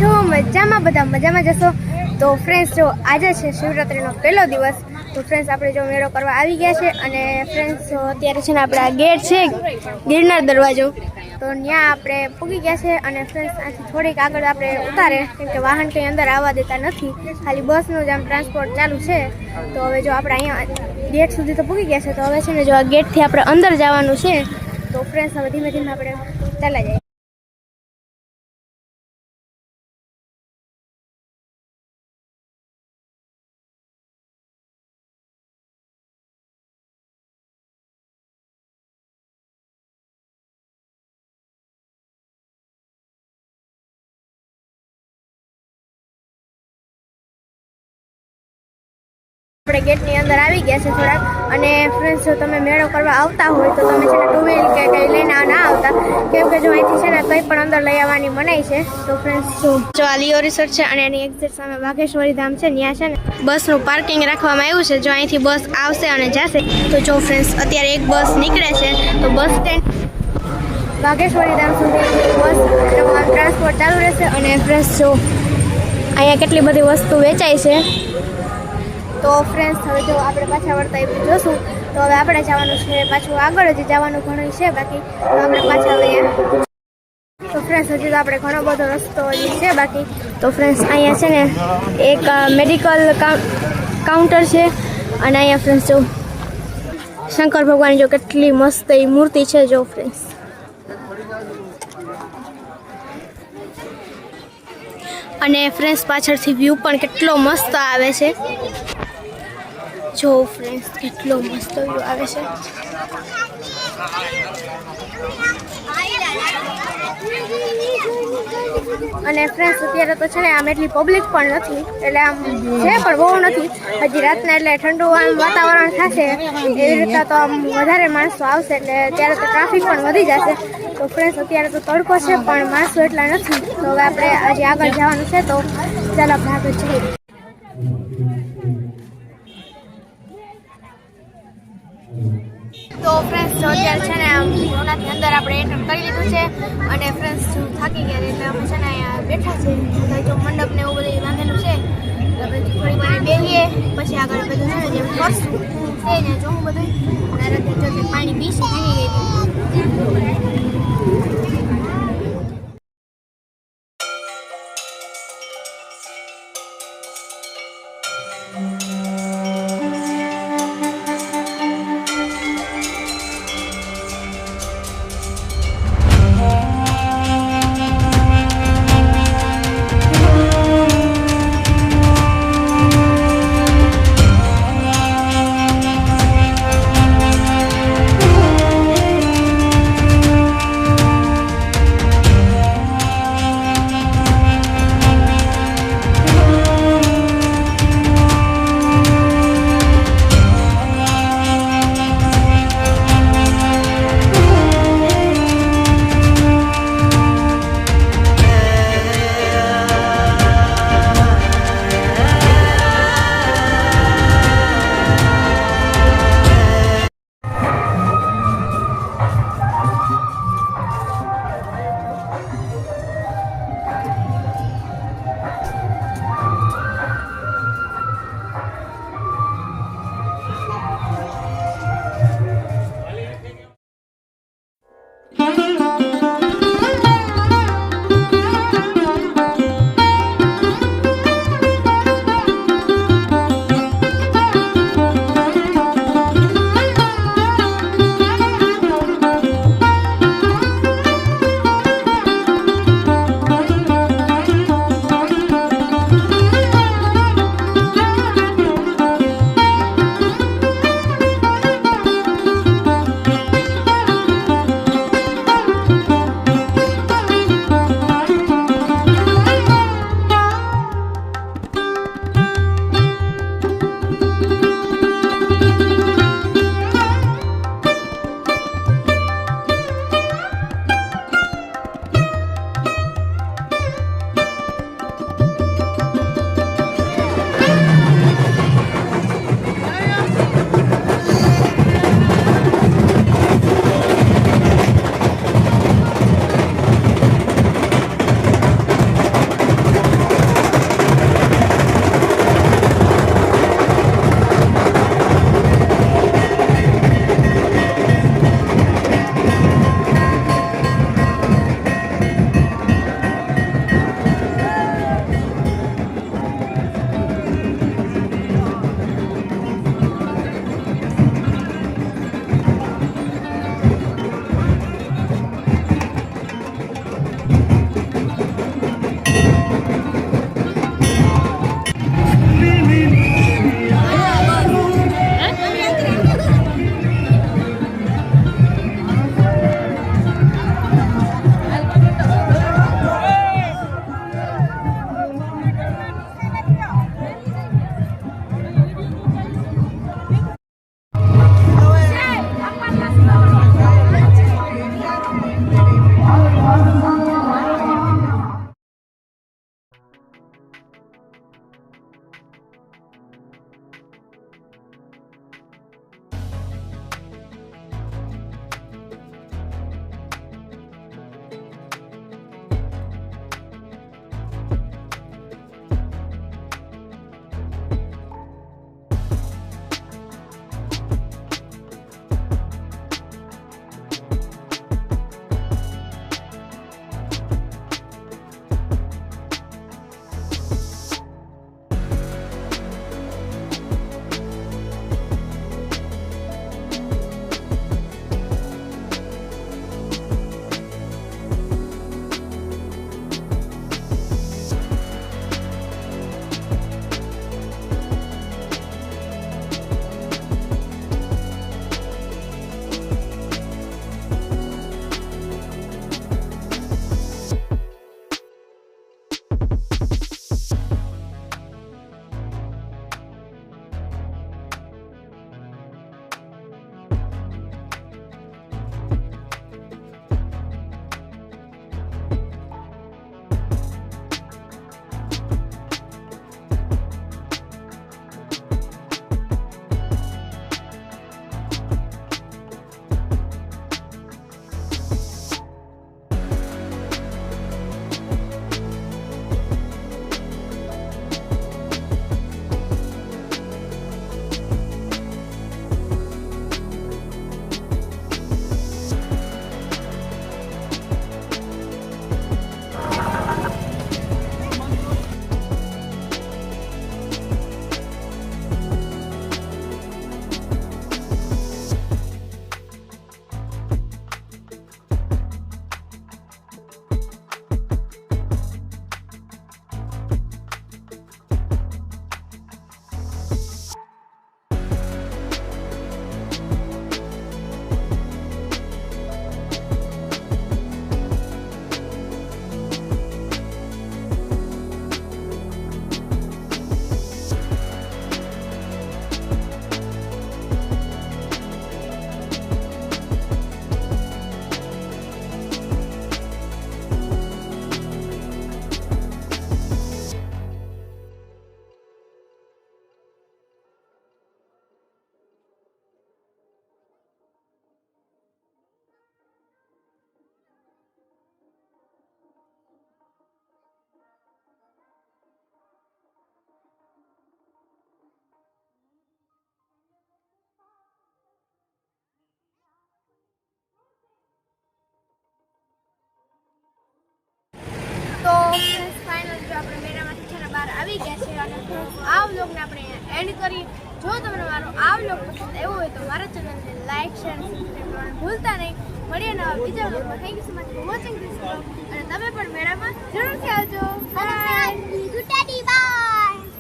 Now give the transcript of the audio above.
છો મજામાં? બધા મજામાં જશો? તો ફ્રેન્ડ્સ જો આજે છે શિવરાત્રીનો પહેલો દિવસ. તો ફ્રેન્ડ્સ આપણે જો મેળો કરવા આવી ગયા છે અને ફ્રેન્ડ્સ અત્યારે છે ને આપણે આ ગેટ છે ગિરનાર દરવાજો, તો ત્યાં આપણે પૂગી ગયા છે. અને ફ્રેન્ડ્સ આથી થોડીક આગળ આપણે ઉતારે, કેમ કે વાહન કંઈ અંદર આવવા દેતા નથી, ખાલી બસનું જ આમ ટ્રાન્સપોર્ટ ચાલુ છે. તો હવે જો આપણે અહીંયા ગેટ સુધી તો પૂગી ગયા છે, તો હવે છે ને જો આ ગેટથી આપણે અંદર જવાનું છે. તો ફ્રેન્ડ્સ હવે ધીમે ધીમે આપણે ચાલ્યા જાય. આપણે ગેટની અંદર આવી ગયા છે થોડાક. અને ફ્રેન્ડ્સ જો તમે મેળો કરવા આવતા હોય તો તમે છે ને ટુ વ્હીલ કે કંઈ લઈને ના આવતા, કેમ કે જો અહીંથી છે ને કંઈ પણ અંદર લઈ આવવાની મનાઈ છે. તો ફ્રેન્ડ્સ જો આ લિયો રિસોર્ટ છે અને એની એક્ઝેક્ટ સામે વાઘેશ્વરી ધામ છે, ત્યાં છે ને બસનું પાર્કિંગ રાખવામાં આવ્યું છે. જો અહીંથી બસ આવશે અને જશે. તો જો ફ્રેન્ડ્સ અત્યારે એક બસ નીકળે છે, તો બસ સ્ટેન્ડ વાઘેશ્વરી ધામ સુધી બસ ટ્રાન્સપોર્ટ ચાલુ રહેશે. અને ફ્રેન્ડ્સ જો અહીંયા કેટલી બધી વસ્તુ વેચાય છે. તો ફ્રેન્ડ્સ હવે જો આપણે પાછા વળતા એવું જોશું. તો હવે આપણે જવાનું છે પાછું આગળ, જ જવાનું ઘણું છે બાકી. તો આપણે પાછા આવીએ. તો ફ્રેન્ડ્સ હજી તો આપણે ઘણો બધો રસ્તો હજી છે બાકી. તો ફ્રેન્ડ્સ અહીંયા છે ને એક મેડિકલ કાઉન્ટર છે. અને અહીંયા ફ્રેન્ડ્સ જો શંકર ભગવાનની જો કેટલી મસ્ત એ મૂર્તિ છે. જો ફ્રેન્ડ્સ અને ફ્રેન્ડ્સ પાછળથી વ્યૂ પણ કેટલો મસ્ત આવે છે. જો ફ્રેન્ડ્સ કેટલો મસ્ત વ્યૂ આવે છે. અને ફ્રેન્ડ્સ અત્યારે તો છે ને આમ એટલી પબ્લિક પણ નથી, એટલે આમ છે પણ બહુ નથી. હજી રાતના એટલે ઠંડુ આમ વાતાવરણ થશે એવી રીતે તો આમ વધારે માણસો આવશે, એટલે ત્યારે તો ટ્રાફિક પણ વધી જશે. તો ફ્રેન્ડ્સ અત્યારે તો તડકો છે પણ માણસો એટલા નથી. તો હવે આપણે હજી આગળ જવાનું છે, તો ચાલો આપણે આગળ જઈએ. તો ફ્રેન્ડ્સ જો અત્યારે છે ને આમ સોનાથી અંદર આપણે એન્ટર કરી લીધું છે. અને ફ્રેન્ડ્સ જો થાકી ગયા એટલે અમે છે ને અહીંયા બેઠા છે. જો મંડપ ને એવું બધું બાંધેલું છે, આપણે થોડી વાર બેસીએ પછી આગળ બધું છે ને જેમ ફરશું છે ને જોવું બધું. અને જો પાણી પીસી થઈ ગઈ. ફાઇનલ જો આપણે મેળામાંથી છે ને બહાર આવી ગયા છે અને આ વ્લોગને આપણે એન્ડ કરી. જો તમને મારો આ વ્લોગ પસંદ આવ્યો હોય તો મારા ચેનલને લાઈક શેર અને સબસ્ક્રાઇબ કરવાનું ભૂલતા નહીં. મળીએ નવા બીજા વ્લોગમાં. Thank you so much for watching this vlog અને તમે પણ મેળામાં જરૂરથી આવજો. બાય.